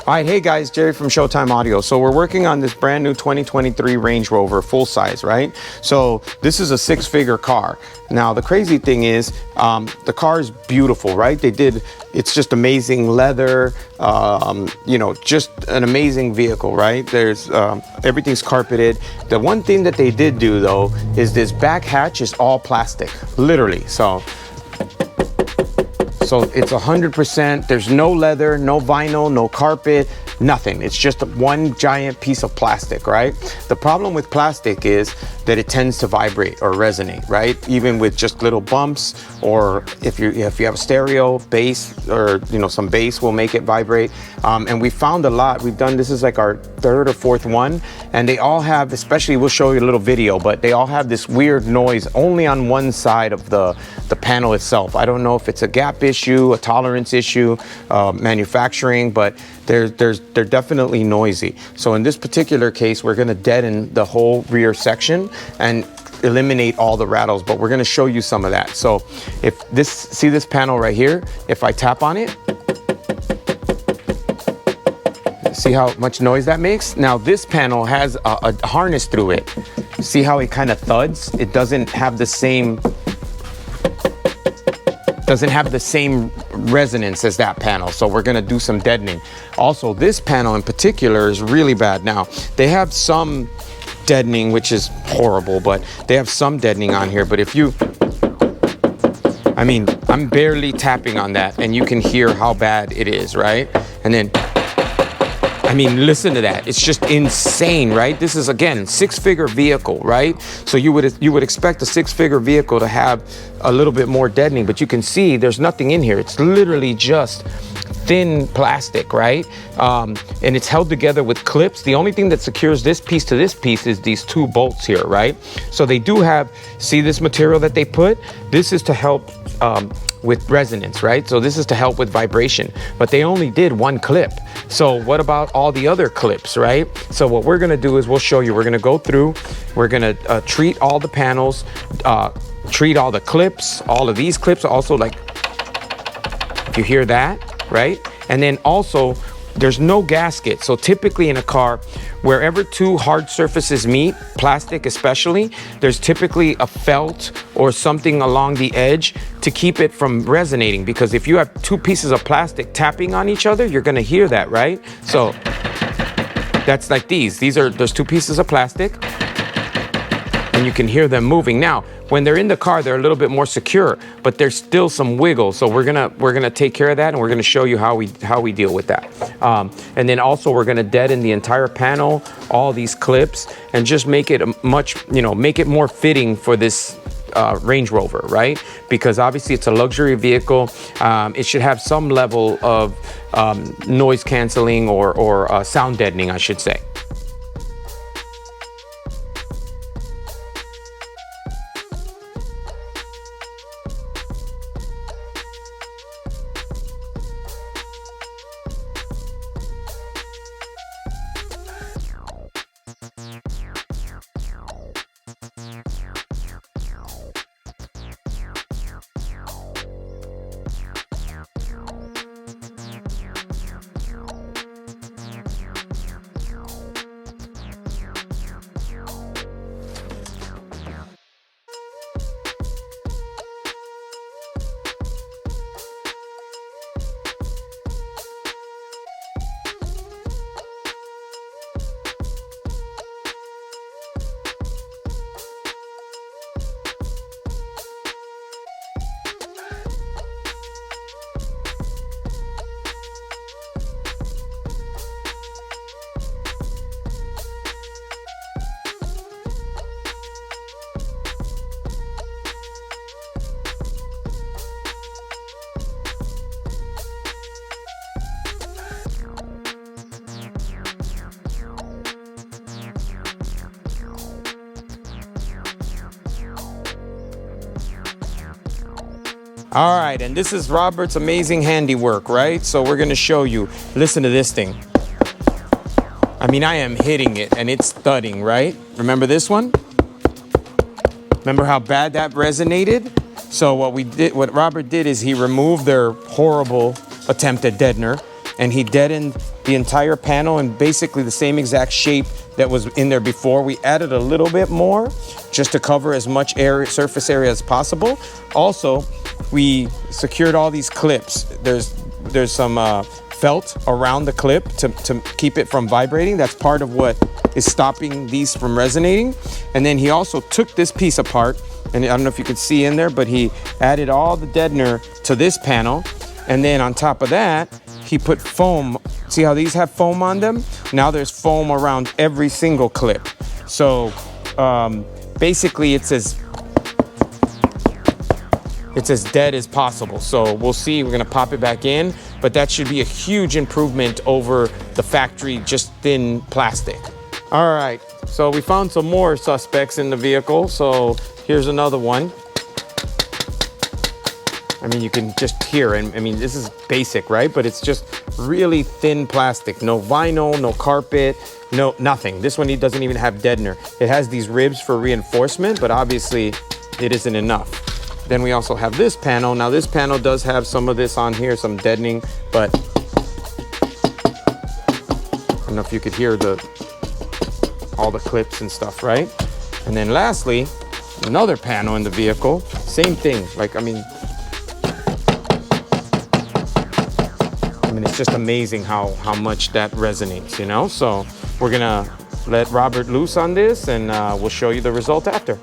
All right, hey guys, Jerry from Showtime Audio. So we're working on this brand new 2023 Range Rover full size, right? So this is a 6-figure car. Now the crazy thing is, the car is beautiful, right? It's just amazing leather, you know, just an amazing vehicle, right? There's, everything's carpeted. The one thing that they did do though, is this back hatch is all plastic, literally. So it's 100%, there's no leather, no vinyl, no carpet, nothing. It's just one giant piece of plastic, right? The problem with plastic is that it tends to vibrate or resonate, right? Even with just little bumps, or if you have a stereo, bass, or you know, some bass will make it vibrate. And we found a lot. This is like our 3rd or 4th one, and they all have, especially, we'll show you a little video, but they all have this weird noise only on one side of the panel itself. I don't know if it's a gap issue, a tolerance issue, manufacturing, but they're definitely noisy. So in this particular case, we're gonna deaden the whole rear section and eliminate all the rattles, but we're gonna show you some of that. So see this panel right here? If I tap on it, see how much noise that makes? Now this panel has a harness through it. See how it kind of thuds? It doesn't have the same resonance as that panel, so we're gonna do some deadening. Also, this panel in particular is really bad. Now, they have some deadening, which is horrible, but they have some deadening on here, but I mean, I'm barely tapping on that, and you can hear how bad it is, right? And then, I mean, listen to that. It's just insane, right? This is, again, 6-figure vehicle, right? So you would expect a 6-figure vehicle to have a little bit more deadening, but you can see there's nothing in here. It's literally just thin plastic, right? And it's held together with clips. The only thing that secures this piece to this piece is these 2 bolts here, right? So they do have, see this material that they put? This is to help with resonance, right? So this is to help with vibration, but they only did 1 clip. So what about all the other clips, right? So what we're gonna do is we'll show you, we're gonna go through, we're gonna treat all the panels, treat all the clips, all of these clips, also, like, if you hear that, right? And then also, there's no gasket. So typically in a car, wherever 2 hard surfaces meet, plastic especially, there's typically a felt or something along the edge to keep it from resonating. Because if you have 2 pieces of plastic tapping on each other, you're gonna hear that, right? So that's like there's 2 pieces of plastic, and you can hear them moving. Now, when they're in the car, they're a little bit more secure, but there's still some wiggle. So we're gonna take care of that, and we're gonna show you how we deal with that. And then also we're gonna deaden the entire panel, all these clips, and just make it make it more fitting for this Range Rover, right? Because obviously it's a luxury vehicle. It should have some level of noise canceling or sound deadening, I should say. All right, and this is Robert's amazing handiwork, right? So we're gonna show you. Listen to this thing. I mean, I am hitting it and it's thudding, right? Remember this one? Remember how bad that resonated? So what Robert did is he removed their horrible attempt at deadener. and he deadened the entire panel in basically the same exact shape that was in there before. We added a little bit more just to cover as much area, surface area as possible. Also, we secured all these clips. There's some felt around the clip to keep it from vibrating. That's part of what is stopping these from resonating. And then he also took this piece apart, and I don't know if you could see in there, but he added all the deadener to this panel. And then on top of that, he put foam. See how these have foam on them? Now there's foam around every single clip. So basically it's as dead as possible. So we'll see, we're gonna pop it back in, but that should be a huge improvement over the factory just thin plastic. All right, so we found some more suspects in the vehicle. So here's another one. I mean, you can just hear, and I mean, this is basic, right? But it's just really thin plastic, no vinyl, no carpet, no nothing. This one, he doesn't even have deadener. It has these ribs for reinforcement, but obviously it isn't enough. Then we also have this panel. Now this panel does have some of this on here, some deadening, but I don't know if you could hear all the clips and stuff, right? And then lastly, another panel in the vehicle, same thing. Like, I mean, it's just amazing how much that resonates, you know? So we're gonna let Robert loose on this, and we'll show you the result after.